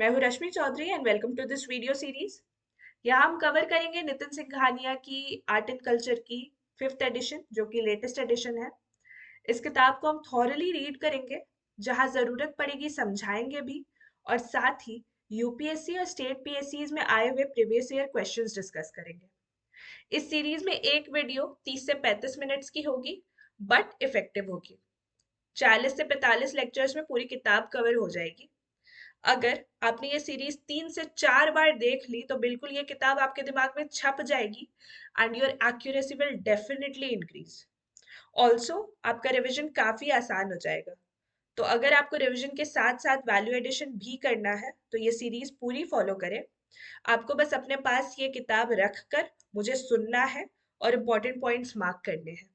मैं हूँ Rashmi Chaudhary and welcome to this video series. यहाँ हम कवर करेंगे नितिन सिंघानिया की आर्ट एंड कल्चर की फिफ्थ एडिशन जो कि लेटेस्ट एडिशन है। इस किताब को हम थॉरली रीड करेंगे, जहाँ ज़रूरत पड़ेगी समझाएंगे भी, और साथ ही यूपीएससी और स्टेट पीएससीज में आए हुए प्रीवियस ईयर क्वेश्चंस डिस्कस करेंगे। इस सीरीज में एक वीडियो 30 से 35 मिनट्स की होगी, बट इफेक्टिव होगी। 40 से 45 लेक्चर्स में पूरी किताब कवर हो जाएगी। अगर आपने ये सीरीज 3 से 4 बार देख ली तो बिल्कुल ये किताब आपके दिमाग में छप जाएगी and your accuracy will definitely increase. Also आपका रिवीजन काफी आसान हो जाएगा। तो अगर आपको रिवीजन के साथ साथ वैल्यू एडिशन भी करना है तो ये सीरीज पूरी फॉलो करें। आपको बस अपने पास ये किताब रख कर मुझे सुनना है और इम्पोर्टेंट पॉइंट्स मार्क करने हैं।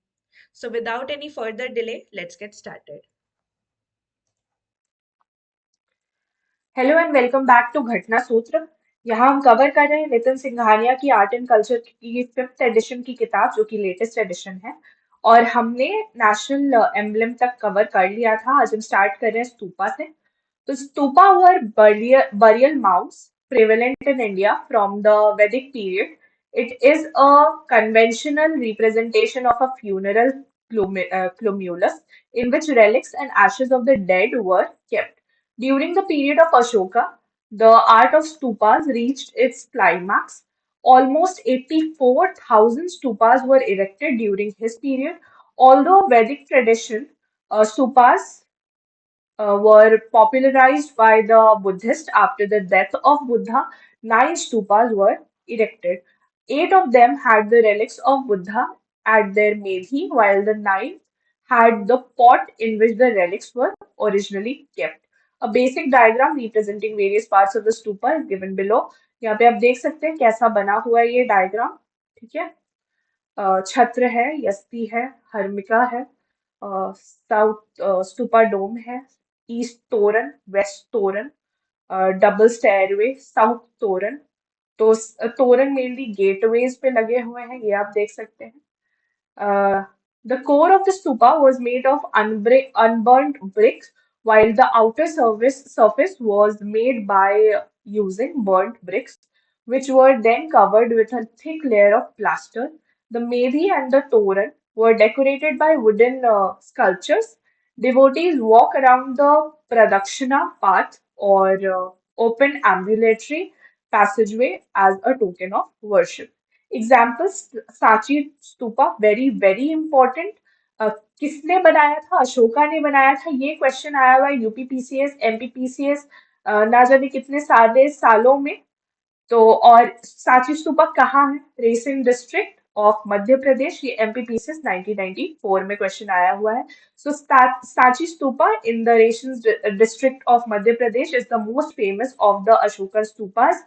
So without any further delay let's get started. Hello and welcome back to Ghatna Sutra. यहाँ हम कवर कर रहे हैं नितिन सिंघानिया की आर्ट एंड कल्चर की फिफ्थ एडिशन की किताब जो कि लेटेस्ट एडिशन है। और हमने नेशनल एम्बलम तक कवर कर लिया था। आज हम स्टार्ट कर रहे हैं स्तूपा से। तो स्तूपा वर burial mounds prevalent in India from the Vedic period. It is a conventional representation of a funeral cumulus in which relics and ashes of the dead were kept. During the period of Ashoka, the art of stupas reached its climax. Almost 84,000 stupas were erected during his period. Although Vedic tradition, stupas were popularized by the Buddhists after the death of Buddha. 9 stupas were erected. 8 of them had the relics of Buddha at their medhi, while the ninth had the pot in which the relics were originally kept. A basic diagram representing various parts of the stupa is given below. यहाँ पे आप देख सकते हैं कैसा बना हुआ है ये डायग्राम। ठीक है। छत्र है, यस्ती है, हर्मिका है, साउथ स्तूपा डोम है, ईस्ट तोरन, वेस्ट तोरन, डबल स्टेयरवे, साउथ तोरन। तो तोरन मेनली गेटवेज पे लगे हुए हैं, ये आप देख सकते हैं। The core of the stupa was made of unburnt bricks, while the outer surface was made by using burnt bricks, which were then covered with a thick layer of plaster. The medhi and the toran were decorated by wooden sculptures. Devotees walk around the pradakshina path or open ambulatory passageway as a token of worship. Examples, Sachi stupa very very important. किसने बनाया था? अशोका ने बनाया था। ये question आया हुआ है यूपीपीसीएस एमपीपीसीएस ना जाने कितने सारे सालों में। तो और सांची स्तूपा कहाँ है? Raisen district of Madhya Pradesh. ये एमपीपीसीएस 1994 में क्वेश्चन आया हुआ है। So Sanchi Stupa in the Raisen district of Madhya Pradesh is the most famous of the Ashoka stupas.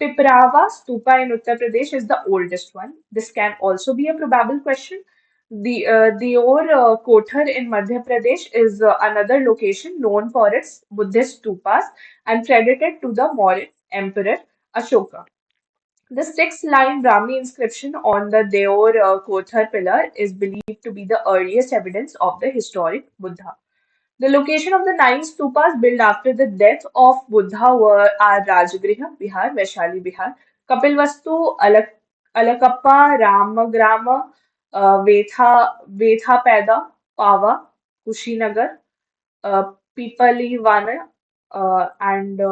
Piprava stupa in Uttar Pradesh is the oldest one. This can also be a probable question. Deor Kothar in Madhya Pradesh is another location known for its Buddhist stupas and credited to the Maurya Emperor Ashoka. The six-line Brahmi inscription on the Deor Kothar pillar is believed to be the earliest evidence of the historic Buddha. The location of the 9 stupas built after the death of Buddha are Rajagriha, Bihar, Vaishali, Bihar, Kapilvastu, Alakappa, Ramagrama, Vetha Pava, Kushinagar, Pipalivana, and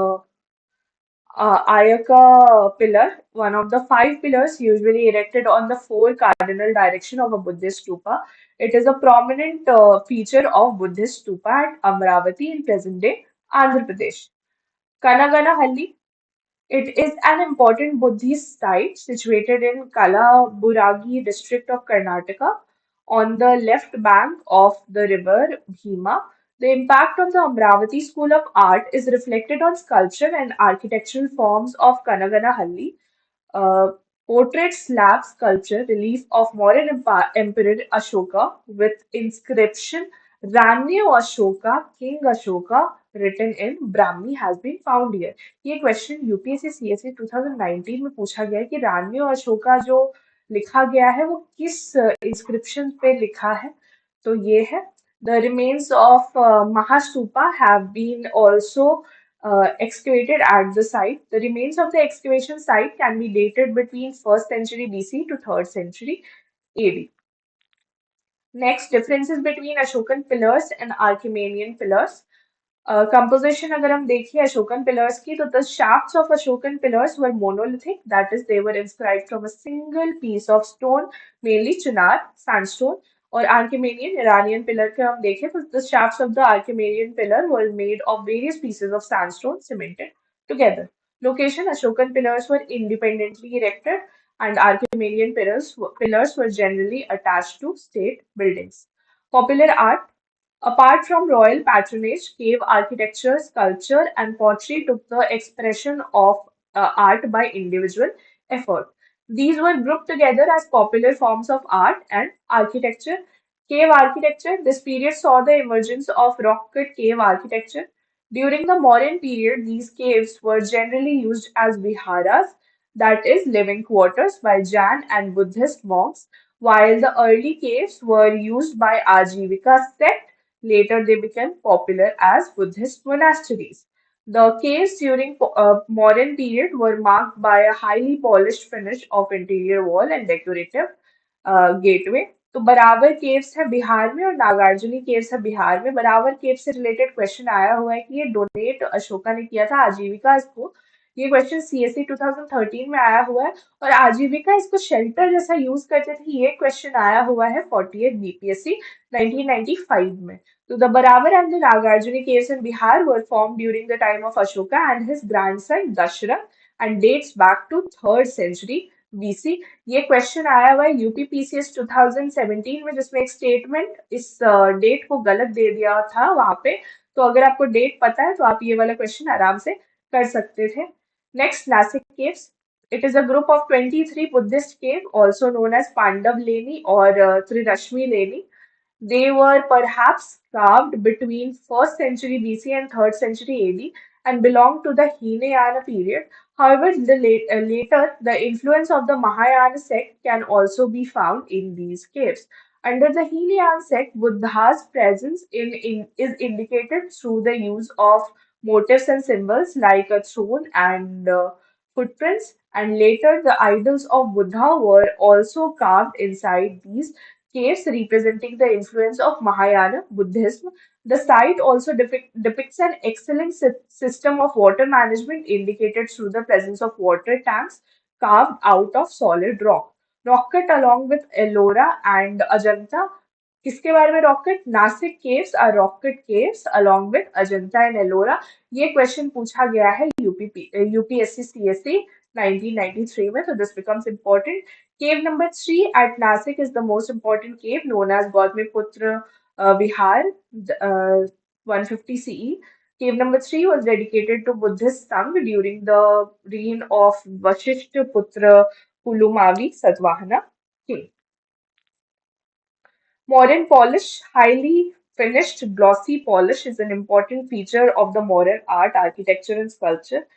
Ayaka pillar, one of the 5 pillars usually erected on the 4 cardinal direction of a Buddhist stupa. It is a prominent feature of Buddhist stupa at Amravati in present-day Andhra Pradesh. Kanaganahalli, it is an important Buddhist site situated in Kalaburagi district of Karnataka on the left bank of the river Bhima. The impact of the Amravati School of Art is reflected on sculpture and architectural forms of Kanaganahalli. uh, Portrait slab sculpture relief of Mauryan Emperor Ashoka with inscription Ranyo Ashoka, King Ashoka written in Brahmi has been found here. ये question UPSC CSC 2019 में पूछा गया है कि रान्यो अशोका जो लिखा गया है वो किस इंस्क्रिप्शन पे लिखा है। तो ये है the remains of Mahastupa have been also excavated at the site. The remains of the excavation site can be dated between 1st century BC to 3rd century AD. Next, differences between Ashokan pillars and Achaemenian pillars. Composition अगर हम देखें Ashokan pillars की तो the shafts of Ashokan pillars were monolithic, that is they were inscribed from a single piece of stone, mainly chinar sandstone. और Achaemenian Iranian pillar के हम देखें तो the shafts of the Achaemenian pillar were made of various pieces of sandstone cemented together. Location: Ashokan pillars were independently erected and Achaemenian pillars were generally attached to state buildings. Popular art: apart from royal patronage, cave architecture, sculpture, and pottery took the expression of art by individual effort. These were grouped together as popular forms of art and architecture. Cave architecture: this period saw the emergence of rock cut cave architecture. During the Mauryan period, these caves were generally used as viharas, that is, living quarters, by Jain and Buddhist monks, while the early caves were used by Ajivika sect. Later, they became popular as Buddhist monasteries. The caves during modern period were marked by a highly polished finish of interior wall and decorative gateway. तो बराबर caves है बिहार में और Nagarjuni caves है बिहार में. बराबर केव से related question आया हुआ है कि ये डोनेट अशोका ने किया था आजीविका को. ये क्वेश्चन सीएससी 2013 में आया हुआ है और आजीविका इसको शेल्टर जैसा यूज करते थे. ये क्वेश्चन आया हुआ है 48 बीपीएससी 1995 में. So the Barabar and the Nagarjuni caves in Bihar were formed during the time of Ashoka and his grandson Dashrath and dates back to 3rd century BC. ये question आया हुआ है यूपीपीसीएस 2017 में जिसमें एक स्टेटमेंट इस date को गलत दे दिया था वहां पे. तो अगर आपको डेट पता है तो आप ये वाला क्वेश्चन आराम से कर सकते थे. Next, Nashik caves. It is a group of 23 Buddhist cave, also known as Pandav Leni or Trirashmi Leni. They were perhaps carved between 1st century BC and 3rd century AD and belonged to the Hinayana period. However, later, the influence of the Mahayana sect can also be found in these caves. Under the Hinayana sect, Buddha's presence is indicated through the use of motifs and symbols like a throne and footprints. And later, the idols of Buddha were also carved inside these caves representing the influence of Mahayana Buddhism. The site also depicts an excellent system of water management indicated through the presence of water tanks carved out of solid rock. Rock cut along with Ellora and Ajanta. किसके बारे में rock cut? Nashik caves are rock cut caves along with Ajanta and Ellora. ये question पूछा गया है UPSC CSC 1993 में, so this becomes important. Cave number 3 at Nasik is the most important cave, known as Gautamiputra Vihar, 150 CE. Cave number 3 was dedicated to Buddhist Sangh during the reign of Vashishta Putra Pulumavi Satvahana king. Modern polish, highly finished glossy polish is an important feature of the modern art, architecture, and sculpture.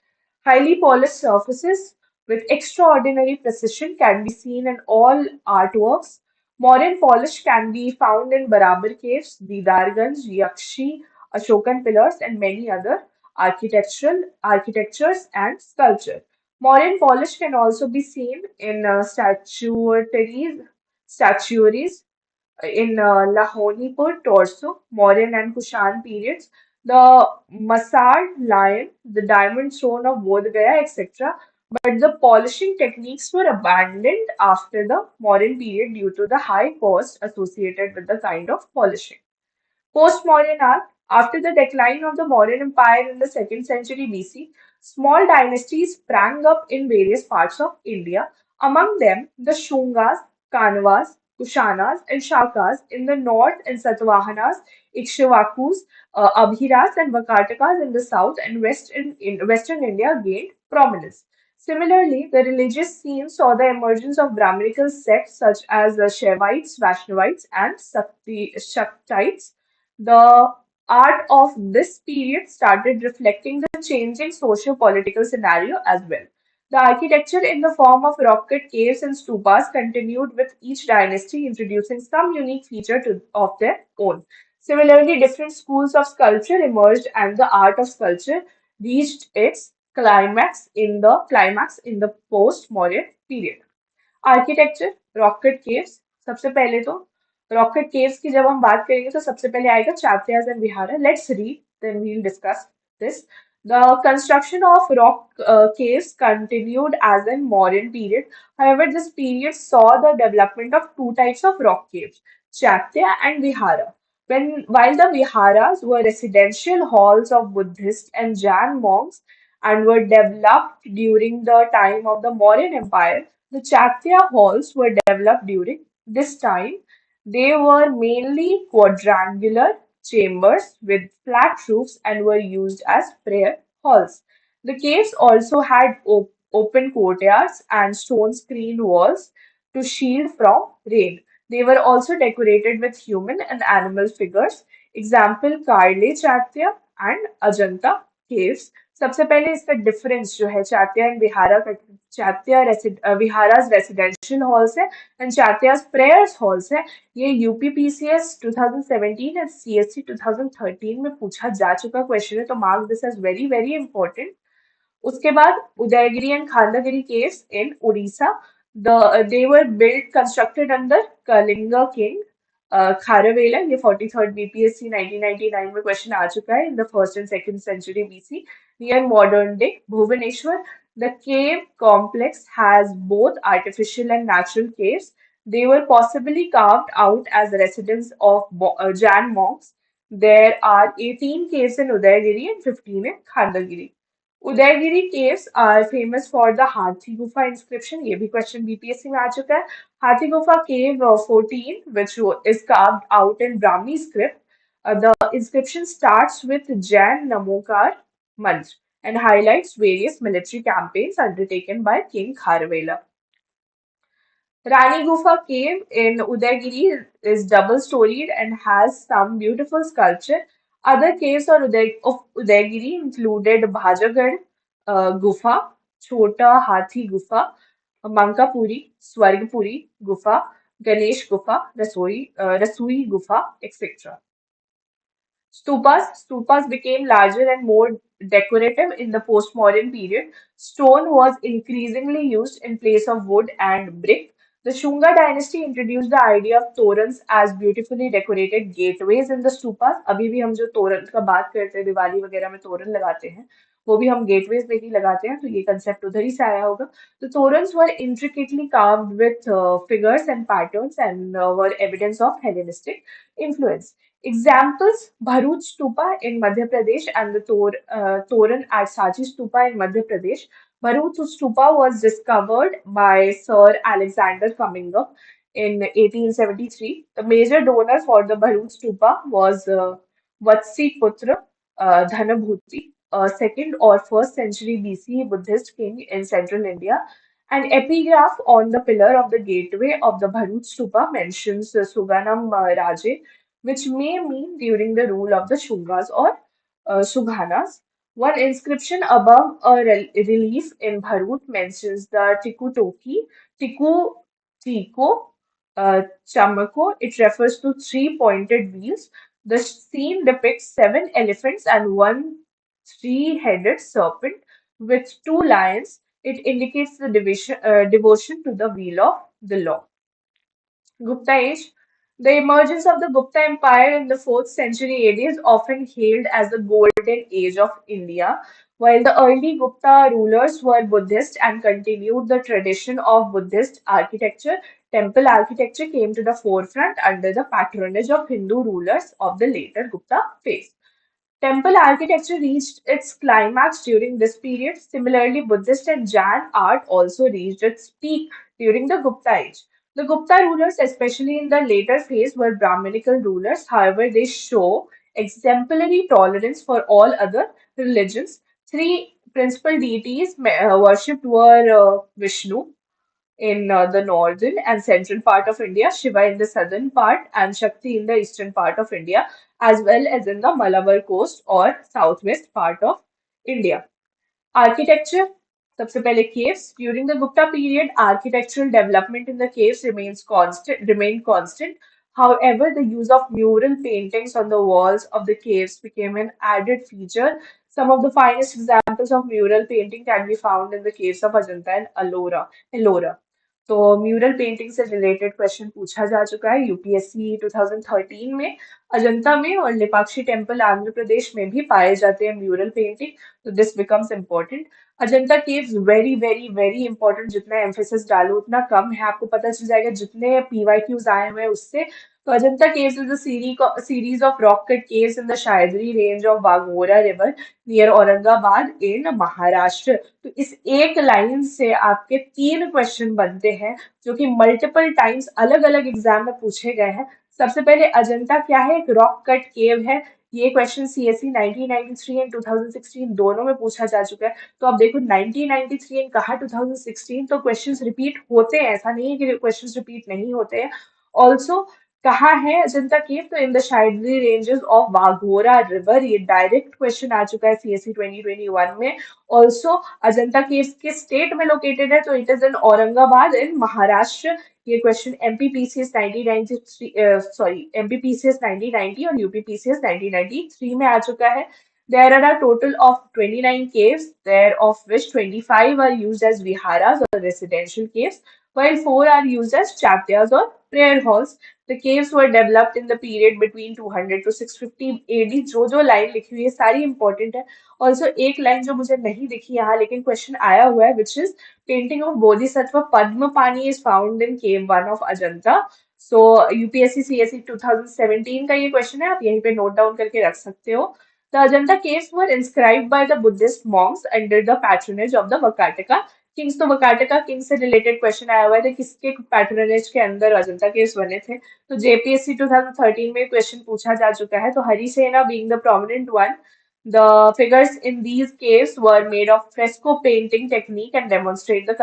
Highly polished surfaces with extraordinary precision can be seen in all artworks. Modern polish can be found in Barabar caves, Didarganj, Yakshi, Ashokan pillars, and many other architectures and sculpture. Modern polish can also be seen in statuaries in Lahonipur, Torso, Mauryan and Kushan periods, the Masad lion, the diamond throne of Bodh Gaya, etc. But the polishing techniques were abandoned after the Mauryan period due to the high cost associated with the kind of polishing. Post-Mauryan art. After the decline of the Mauryan Empire in the 2nd century BC, small dynasties sprang up in various parts of India. Among them, the Shungas, Kanvas, Kushanas, and Shakas in the north, and Satavahanas, Ikshvakus, Abhiras, and Vakatakas in the south and west in Western India gained prominence. Similarly, the religious scene saw the emergence of Brahminical sects such as the Shaivites, Vaishnavites, and Shaktites. The art of this period started reflecting the changing socio-political scenario as well. The architecture in the form of rock-cut caves and stupas continued with each dynasty introducing some unique feature of their own. Similarly, different schools of sculpture emerged and the art of sculpture reached its climax in the post-Mauryan period. Architecture rocket caves सबसे पहले तो rocket caves की जब हम बात करेंगे तो सबसे पहले आएगा chaityas and vihara let's read then we'll discuss this the construction of rock caves continued as in Mauryan period. However, this period saw the development of two types of rock caves, Chaitya and Vihara. While the Viharas were residential halls of Buddhist and Jain monks and were developed during the time of the Mauryan Empire, the Chaitya halls were developed during this time. They were mainly quadrangular chambers with flat roofs and were used as prayer halls. The caves also had open courtyards and stone screened walls to shield from rain. They were also decorated with human and animal figures. Example Karle Chaitya and Ajanta caves. सबसे पहले इसका difference जो है चात्या and vihara का viharas residential halls है and चात्याज prayers halls है ये UPPCS 2017 and CSC 2013 में पूछा जा चुका क्वेश्चन है तो mark this as very very important उसके बाद Udayagiri and Khandagiri caves in Odisha. They were built constructed under Kalinga King Kharavela. ये 43rd BPSC 1999 में क्वेश्चन आ चुका है in the first and second century BC near modern day Bhubaneswar. The cave complex has both artificial and natural caves. They were possibly carved out as residence of Jain monks. There are 18 caves in Udayagiri and 15 in Khandagiri. Udayagiri caves are famous for the Hathi Gufa inscription ये भी question BPSC में आ चुका है हाथी गुफा केव 14 which is carved out in Brahmi script. The inscription starts with Jain Namokar mantra and highlights various military campaigns undertaken by King Kharavela. Rani Gufa cave in Udaygiri is double-storied and has some beautiful sculpture. Other caves of Udaygiri included Bhajagad Gufa, Chota Hathi Gufa, Mankapuri, Swargpuri Gufa, Ganesh Gufa, Rasui Gufa, etc. Stupas became larger and more decorative in the post-modern period. Stone was increasingly used in place of wood and brick. The Shunga dynasty introduced the idea of torans as beautifully decorated gateways in the stupas. अभी भी हम जो तोरण का बात करते हैं दिवाली वगैरह में तोरण लगाते हैं वो भी हम गेटवेज में ही लगाते हैं तो ये कंसेप्ट उधर ही से आया होगा. The torans were intricately carved with figures and patterns and were evidence of Hellenistic influence. Examples Bharuch Stupa in Madhya Pradesh and the Toran at Sachi Stupa in Madhya Pradesh. Bharuch Stupa was discovered by Sir Alexander Cumming in 1873. The major donor for the Bharuch Stupa was Vatsi Putra Dhanabhuti, a second or first century BC Buddhist king in central India. An epigraph on the pillar of the gateway of the Bharuch Stupa mentions Suganam Raje, which may mean during the rule of the Shungas or Sughanas. One inscription above a relief in Bharut mentions the Tiku Tiko, Chamako. It refers to three pointed wheels. The scene depicts seven elephants and one three-headed serpent with two lions. It indicates the devotion to the wheel of the law. Gupta age. The emergence of the Gupta Empire in the 4th century AD is often hailed as the golden age of India. While the early Gupta rulers were Buddhist and continued the tradition of Buddhist architecture, temple architecture came to the forefront under the patronage of Hindu rulers of the later Gupta phase. Temple architecture reached its climax during this period. Similarly, Buddhist and Jain art also reached its peak during the Gupta age. The Gupta rulers, especially in the later phase, were Brahminical rulers. However, they show exemplary tolerance for all other religions. Three principal deities worshipped were Vishnu, in the northern and central part of India, Shiva in the southern part, and Shakti in the eastern part of India, as well as in the Malabar coast or southwest part of India. Architecture, सबसे पहले caves. During the Gupta period, architectural development in the caves remained constant. However, the use of mural paintings on the walls of the caves became an added feature. Some of the finest examples of mural painting can be found in the caves of Ajanta and Ellora. तो mural painting से related question पूछा जा चुका है UPSC 2013 में। अजंता में और Lepakshi temple Andhra Pradesh में भी पाए जाते हैं म्यूरल पेंटिंग, तो this becomes important. Ajanta caves very very very important, जितना एम्फेसिस डालो उतना कम है, आपको पता चल जाएगा जितने पीवाईक्यूज आए हुए हैं उससे। तो Ajanta caves is a series of rock cut caves in the Sahyadri range of Waghora river near Aurangabad in Maharashtra. तो इस एक लाइन से आपके 3 क्वेश्चन बनते हैं जो कि मल्टीपल टाइम्स अलग अलग एग्जाम में पूछे गए हैं। सबसे पहले अजंता क्या है, एक रॉक कट केव है। ये क्वेश्चन सीएससी 1993 एंड 2016 दोनों में पूछा जा चुका है। तो अब देखो 1993 एंड कहा 2016, तो क्वेश्चंस रिपीट होते हैं, ऐसा नहीं है कि क्वेश्चंस रिपीट नहीं होते हैं। ऑल्सो कहाँ है अजंता केव, तो in the Sahyadri ranges of Waghora river. ये डायरेक्ट क्वेश्चन आ चुका है सीएससी 2021 में। ऑल्सो अजंता केव्स किस स्टेट में लोकेटेड है, तो it is in Aurangabad in Maharashtra. ये क्वेश्चन एमपीपीसीएस 1993 सॉरी एमपीपीसीएस 1990 और यूपीपीसीएस 1993 में आ चुका है। There are a total of 29 caves, there of which 25 are used as viharas or residential caves, while 4 are used as chaityas or prayer halls. The caves were developed in the period between 200 to 650 AD। जो line लिखी हुई है सारी important है। Also एक line जो मुझे नहीं दिखी यहाँ लेकिन क्वेश्चन आया हुआ है, which is painting of Bodhisattva Padmapani is found in cave 1 of Ajanta. So UPSC CSC 2017 का ये क्वेश्चन है, आप यहीं पे नोट डाउन करके रख सकते हो। The Ajanta caves were inscribed by the Buddhist monks under the patronage of the Vakataka kings। तो वकाटका किंग से रिलेटेड क्वेश्चन आया हुआ है, किसके पैट्रोनेज के अंदर अजंता केव्स बने थे। तो जेपीएससी 2013 में क्वेश्चन पूछा जा चुका है। तो Harisena being the prominent one, the figures in these caves were made of fresco painting technique and demonstrate the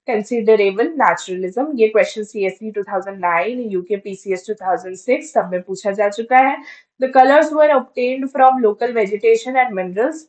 considerable naturalism। ये क्वेश्चन सीएससी 2009, यूके पीसीएस 2006 सब में पूछा जा चुका है। The colors were obtained from local vegetation and minerals।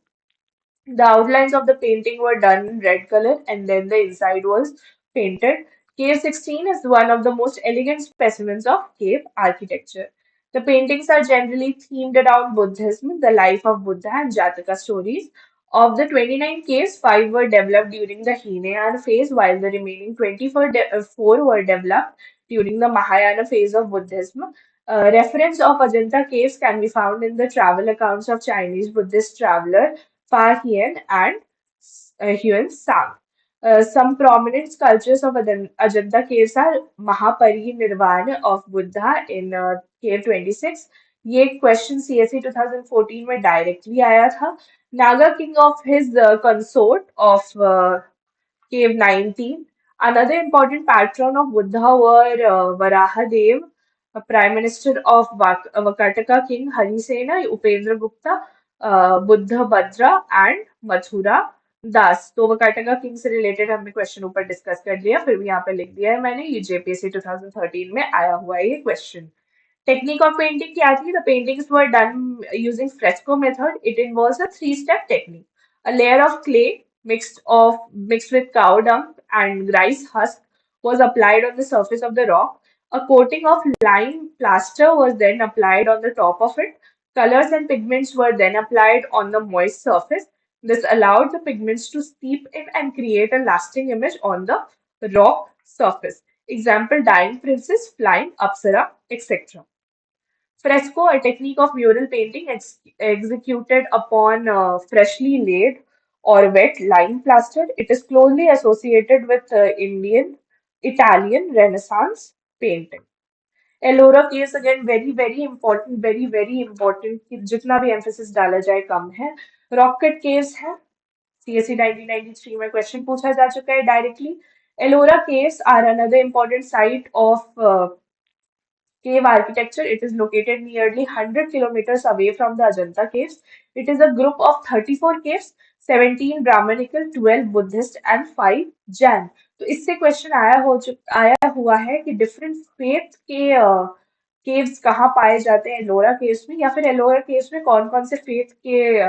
The outlines of the painting were done in red color and then the inside was painted। Cave 16 is one of the most elegant specimens of cave architecture. The paintings are generally themed around Buddhism, the life of Buddha, and Jataka stories. Of the 29 caves, 5 were developed during the Hinayana phase, while the remaining 24 were developed during the Mahayana phase of Buddhism. Reference of Ajanta caves can be found in the travel accounts of Chinese Buddhist traveler Fa Hien and Huan Sang। Some prominent sculptures of Ajanta caves are Mahaparinirvana of Buddha in cave 26। ये question CSC 2014 में directly आया था। Naga king of his consort of cave 19। Another important patron of Buddha were Varahadev, Prime Minister of Vakataka King Harisena, Upendra Gupta, Buddha Bhadra and Mathura दास। तो Vakataka king से related हमने question ऊपर discuss कर लिया, फिर भी यहाँ पे लिख दिया है मैंने, ये जेपीएससी 2013 में आया हुआ है ये क्वेश्चन। Technique of painting क्या थी? The paintings were done using fresco method. It involves a three-step technique. A layer of clay mixed with cow dung and rice husk was applied on the surface of the rock. A coating of lime plaster was then applied on the top of it. Colors and pigments were then applied on the moist surface. This allowed the pigments to seep in and create a lasting image on the rock surface. Example: dying princess, flying apsara, etc. Fresco, a technique of mural painting executed upon freshly laid or wet lime plaster. It is closely associated with Italian Renaissance painting. Ellora case again very very important कि जितना भी emphasis डाला जाए कम है। Rocket case है, CSC 1993 में question पूछा जा चुका है directly. Ellora caves are another important site of cave architecture. It is located nearly 100 kilometers away from the Ajanta caves. It is a group of 34 caves, 17 Brahmanical, 12 Buddhist and 5 Jain। तो इससे question आया हुआ है कि different faith के caves कहाँ पाए जाते हैं एलोरा केव्स में, या फिर एलोरा केव्स में कौन कौन से फेथ के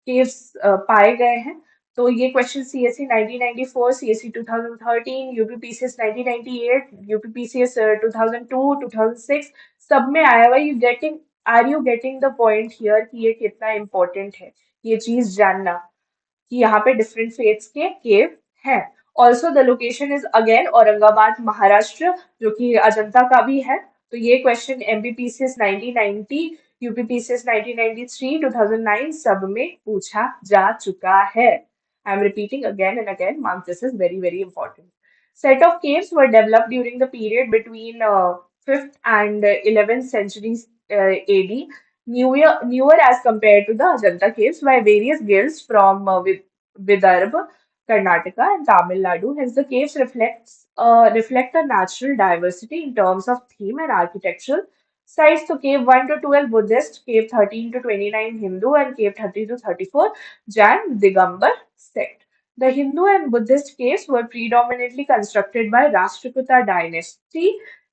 केव्स पाए गए हैं। तो ये question CSC 1994, CSC 2013, UPPCS 1998, UPPCS 2002, 2006 सब में आया हुआ। Are you getting the point here कि ये कितना इंपॉर्टेंट है ये चीज जानना कि यहाँ पे डिफरेंट फेथ्स के केव हैं। Also the location is again Aurangabad Maharashtra, जो कि अजंता का भी है। तो ये क्वेश्चन एमपीपीसीएस 1990, यूपीपीसीएस 1993, 2009 सब में पूछा जा चुका है। I am repeating again and again, mark this is very very important. Set of caves were developed during the period between 5th and 11th centuries AD, newer as compared to the Ajanta caves by various guilds from Vidarbha, Karnataka, and Tamil Nadu. Hence, the caves reflect a natural diversity in terms of theme and architectural sites. So, cave 1 to 12 Buddhist, cave 13 to 29 Hindu, and cave 30 to 34 Jain Digambar sect. The Hindu and Buddhist caves were predominantly constructed by Rashtrakuta dynasty.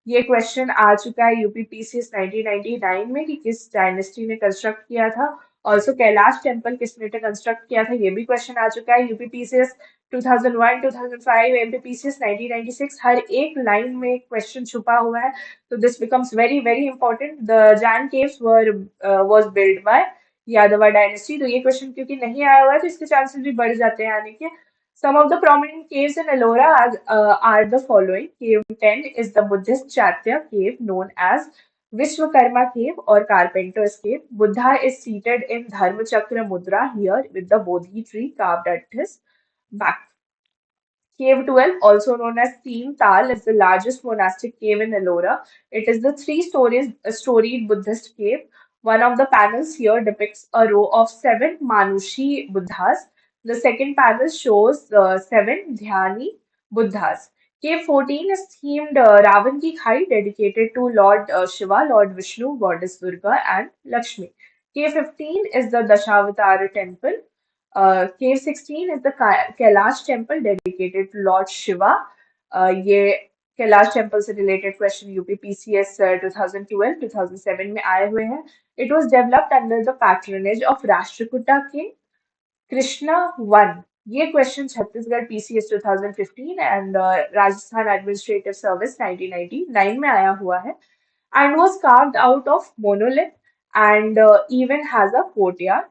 ये question आ चुका है UPPCS 1999 में कि किस dynasty ने construct किया था। ऑल्सो कैलाश टेम्पल किसने कंस्ट्रक्ट किया था, ये भी क्वेश्चन आ चुका है यूपीपीसीएस 2001, 2005, एमपीपीसीएस 1996। हर एक लाइन में क्वेश्चन छुपा हुआ है, तो this becomes very very important. The Jain caves was build by यादवा डायनेस्टी. तो ये क्वेश्चन क्योंकि नहीं आया हुआ है, तो इसके चांसेस भी बढ़ जाते हैं आने के. Some of the prominent caves in Ellora are the following. Cave 10 is the Buddhist Chaitya cave known as Vishwakarma cave or Carpenter's cave. Buddha is seated in Dharmachakra Mudra here with the Bodhi tree carved at his back. Cave 12, also known as Teen Tal, is the largest monastic cave in Ellora. It is the storied Buddhist cave. One of the panels here depicts a row of 7 Manushi Buddhas. The second panel shows 7 Dhyani Buddhas. Cave 14 is themed Ravan Ki Khai, dedicated to Lord Shiva, Lord Vishnu, Goddess Durga, and Lakshmi. Cave 15 is the Dashavatara temple. Cave 16 is the Kailash temple dedicated to Lord Shiva. ये Kailash temple से related question UPPCS 2012-2007 में आए हुए हैं. It was developed under the patronage of Rashtrakuta king Krishna one. ये question Chhattisgarh PCS 2015 and Rajasthan administrative service 1999 में आया हुआ है, and was carved out of monolith and even has a courtyard.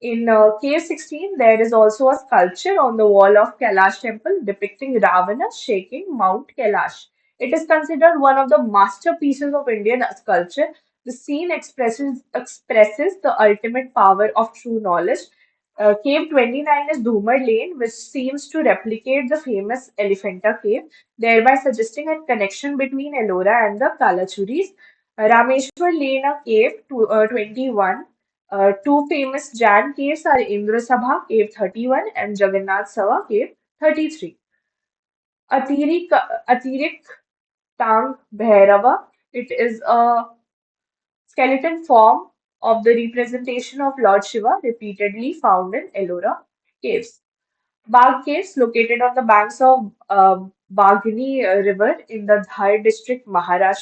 In Cave 16, there is also a sculpture on the wall of Kailash temple depicting Ravana shaking Mount Kailash. It is considered one of the masterpieces of Indian sculpture. The scene expresses the ultimate power of true knowledge. Cave 29 is Dhumar Lane, which seems to replicate the famous Elephanta cave, thereby suggesting a connection between Ellora and the Kalachuris. Rameshwar Lena Cave 21. Two famous Jain caves are Indra Sabha Cave 31 and Jagannath Sabha Cave 33. Atirik, Atirik Tang Bhairava. It is a skeleton form of the representation of Lord Shiva repeatedly found in Ellora caves. Bagh Caves, located on the banks of Baghni River in the Dhar district, Madhya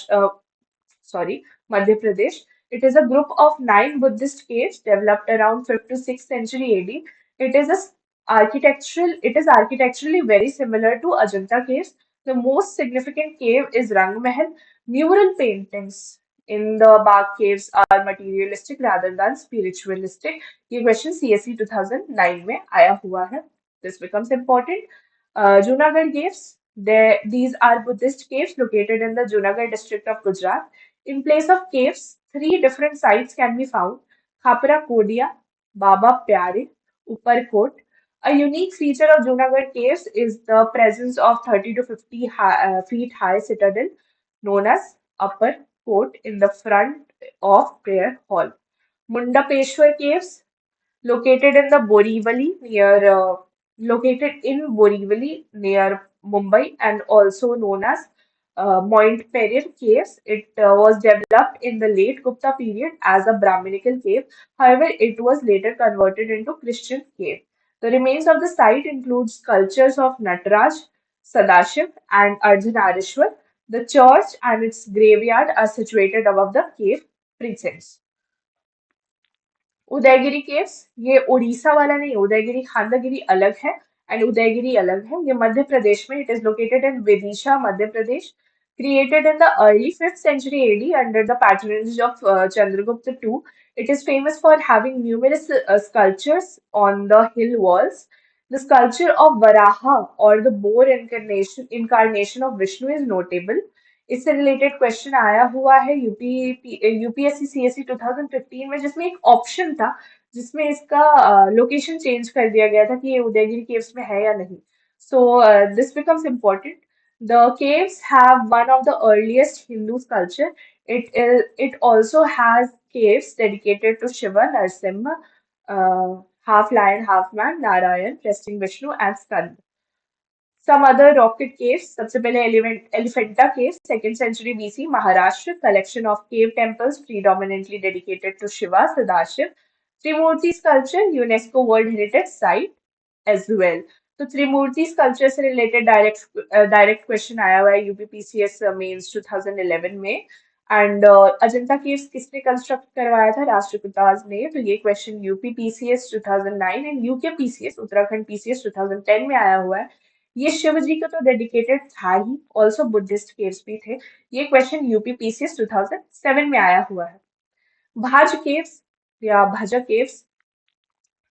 Pradesh. It is a group of 9 Buddhist caves developed around 5th to 6th century AD. It is architecturally very similar to Ajanta caves. The most significant cave is Rang Mahal. Mural paintings in the Bagh caves are materialistic rather than spiritualistic. ये question CSE 2009 में आया हुआ है. This becomes important. Junagadh caves. These are Buddhist caves located in the Junagadh district of Gujarat. In place of caves, 3 different sites can be found: Khapra Kodia, Baba Pyare, Upperkot. A unique feature of Junagadh caves is the presence of 30 to 50 feet high citadel known as Upper Court in the front of prayer hall. Mundapeshwar caves, located in the Borivali near Mumbai and also known as Montpellier Caves. It was developed in the late Gupta period as a Brahminical cave. However, it was later converted into Christian cave. The remains of the site include sculptures of Nataraj, Sadashiv, and Ardhanarishwar. The church and its graveyard are situated above the cave precincts. Udayagiri caves, ये उड़ीसा वाला नहीं, उदयगिरी खांडागिरी अलग है and Udayagiri अलग है. ये मध्य प्रदेश में, it is located in Vidisha, Madhya Pradesh. Created in the early 5th century AD under the patronage of Chandragupta II, It is famous for having numerous sculptures on the hill walls. The sculpture of Varaha or the boar incarnation of Vishnu is notable. इससे related question आया हुआ है UPSC CSC 2015 में, जिसमें एक option था जिसमें इसका लोकेशन चेंज कर दिया गया था कि ये उदयगिरी केव्स में है या नहीं. So this becomes important. The caves have one of the earliest Hindu sculpture. It also has caves dedicated to Shiva, Narsimha, half lion, half man, Narayan, resting Vishnu, and Skand. Some other rocket caves, सबसे पहले Elephanta Cave, 2nd century BC, Maharashtra, collection of cave temples predominantly dedicated to Shiva, Sadashiv. Trimurti sculpture, UNESCO World Heritage Site as well. तो Trimurti sculpture से related direct question आया हुआ है UPPCS mains 2011 में. And Ajanta caves किसने construct करवाया था? राष्ट्रकूटाज ने. तो ये question UPPCS 2009 and UKPCS Uttarakhand PCS 2010 में आया हुआ है. ये शिव जी को तो डेडिकेटेड था ही, ऑल्सो बुद्धिस्ट केव्स भी थे. ये क्वेश्चन यूपीपीसीएस 2007 में आया हुआ है. भाज केव्स या भाजा caves,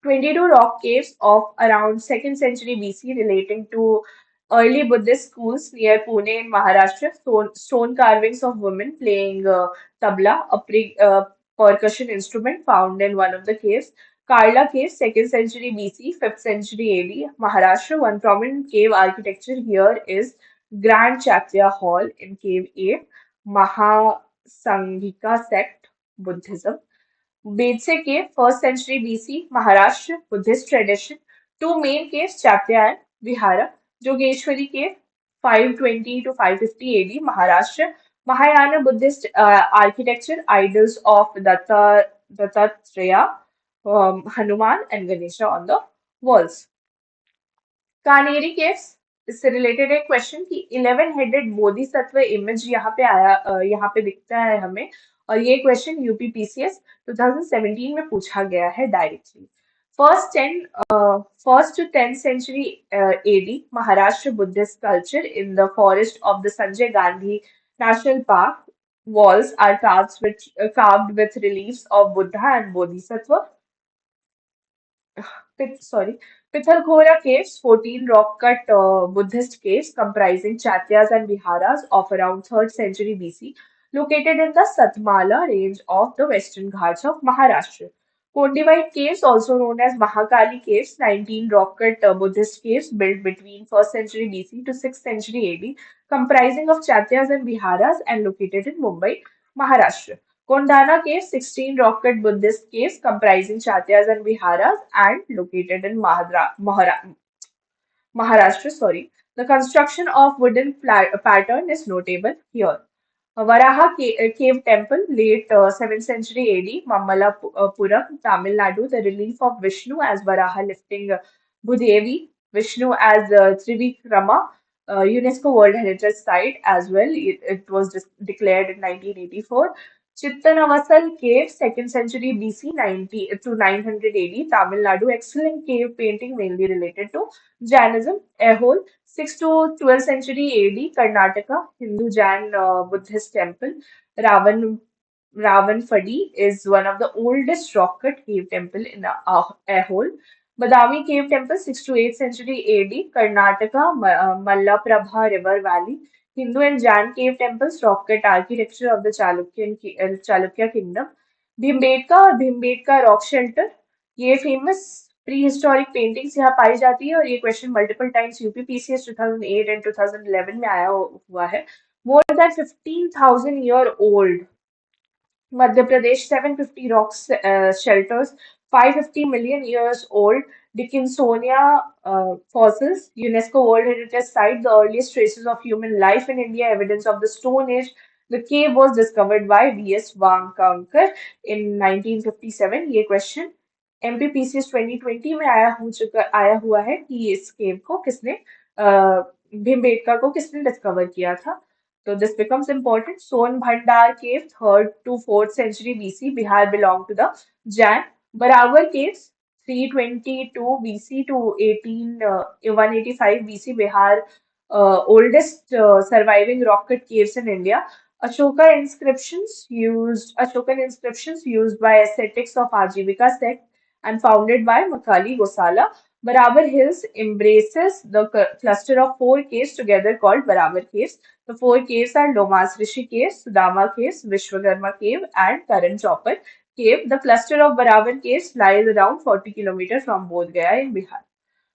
22 rock caves of around 2nd century BC relating to early Buddhist schools near Pune in Maharashtra. Stone carvings of women playing tabla, a percussion instrument found in one of the caves. Karla Cave, 2nd century BC, 5th century AD, Maharashtra. One prominent cave architecture here is Grand Chatya Hall in Cave 8, Mahasanghika sect, Buddhism. Bedse Cave, 1st century BC, Maharashtra, Buddhist tradition. Two main caves, Chatya and Vihara. Jogeshwari Cave, 520 to 550 AD, Maharashtra. Mahayana Buddhist architecture, idols of Dattatreya, Hanuman, and Ganesha on the walls. Kanheri caves, इससे related एक question कि 11 headed Bodhisattva image यहाँ पे दिखता है हमें. और ये क्वेश्चन यूपीपीसीएस 2017 में पूछा गया है directly. First to 10th century AD, Maharashtra Buddhist culture in the forest of the Sanjay Gandhi national park. Walls are carved with reliefs of Buddha and Bodhisattva. Sorry, Pithalkhora Caves, 14 rock-cut Buddhist caves comprising chatyas and viharas of around 3rd century BC, located in the Satmala range of the Western Ghats of Maharashtra. Kondivite Caves, also known as Mahakali Caves, 19 rock-cut Buddhist caves built between 1st century BC to 6th century AD, comprising of chatyas and viharas and located in Mumbai, Maharashtra. Kondana Cave, 16 rock-cut Buddhist caves comprising chatyas and viharas and located in Maharashtra. Sorry. The construction of wooden pattern is notable here. Varaha Cave Temple, late 7th century AD, Mammalapuram, Tamil Nadu. The relief of Vishnu as Varaha lifting Bhudevi, Vishnu as Trivikrama, UNESCO World Heritage Site as well. It was declared in 1984. Chittanavasal Cave, 2nd century BC 90 to 900 AD, Tamil Nadu. Excellent cave painting mainly related to Jainism. Aihole, 6th to 12th century AD, Karnataka, Hindu Jain Buddhist temple. Ravan Ravanfadi is one of the oldest rock-cut cave temple in Aihole. Badami Cave Temple, 6th to 8th century AD, Karnataka, Mallaprabha River Valley. Hindu and Jain cave temples, rock-cut architecture of the Chalukya kingdom. Bhimbetka और Bhimbetka rock shelter, ये famous pre historic paintings यहाँ पाई जाती है. और ये question multiple times UPPCS 2008 and 2011 में आया हुआ है. More than 15,000 year old. Madhya Pradesh, 750 rock shelters, 550 million years old. Dickinsonia fossils, UNESCO World Heritage Site, the earliest traces of human life in India, evidence of the Stone Age. The cave was discovered by V.S. Wankankar in 1957. ये question MPPCS 2020 में आया हुआ है कि इस केव को किसने भीमबेटका को किसने डिस्कवर किया था. So this becomes important. Son Bhandar Cave, 3rd to 4th century BC, Bihar belonged to the Jain. Barawar Caves, 322 BC to 185 BC, Bihar, oldest surviving rock cut caves in India. Ashokan inscriptions used by ascetics of Ajivika sect and founded by Makali Gosala. Barabar Hills embraces the cluster of four caves together called Barabar Caves. The four caves are Lomas Rishi Cave, Sudama Caves, Vishwakarma Cave, and Karan Chopar Cave. The cluster of Barabar Caves lies around 40 kilometers from Bodh Gaya in Bihar.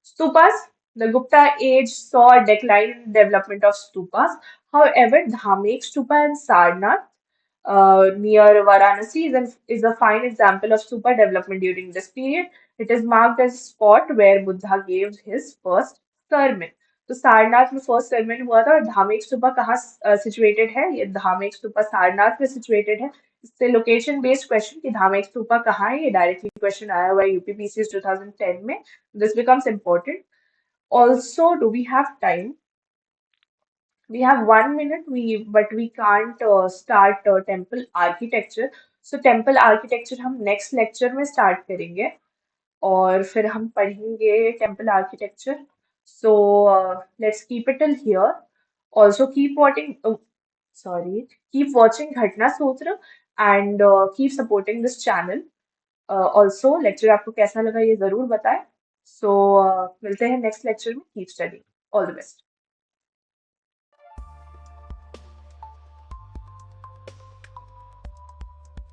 Stupas. The Gupta age saw a decline in development of stupas. However, Dhamek Stupa in Sarnath near Varanasi is a fine example of stupa development during this period. It is marked as a spot where Buddha gave his first sermon. तो सारनाथ में first sermon हुआ था और धामेक स्तूपा कहाँ situated है? ये धामेक स्तूपा सारनाथ में situated है. इससे लोकेशन बेस्ड क्वेश्चन कि धामेक स्तूपा कहाँ है, ये डायरेक्टली क्वेश्चन आया हुआ है यूपीपीसी 2010 में. This becomes important. Also, do we have time? We have 1 minute, but we can't start temple architecture. So temple architecture हम next lecture में start करेंगे और फिर हम पढ़ेंगे temple architecture. So let's keep it till here. Also keep watching Ghatna Sutra and keep supporting this channel. Also lecture आपको कैसा लगा ये जरूर बताएं. So मिलते हैं next lecture में. Keep studying. All the best.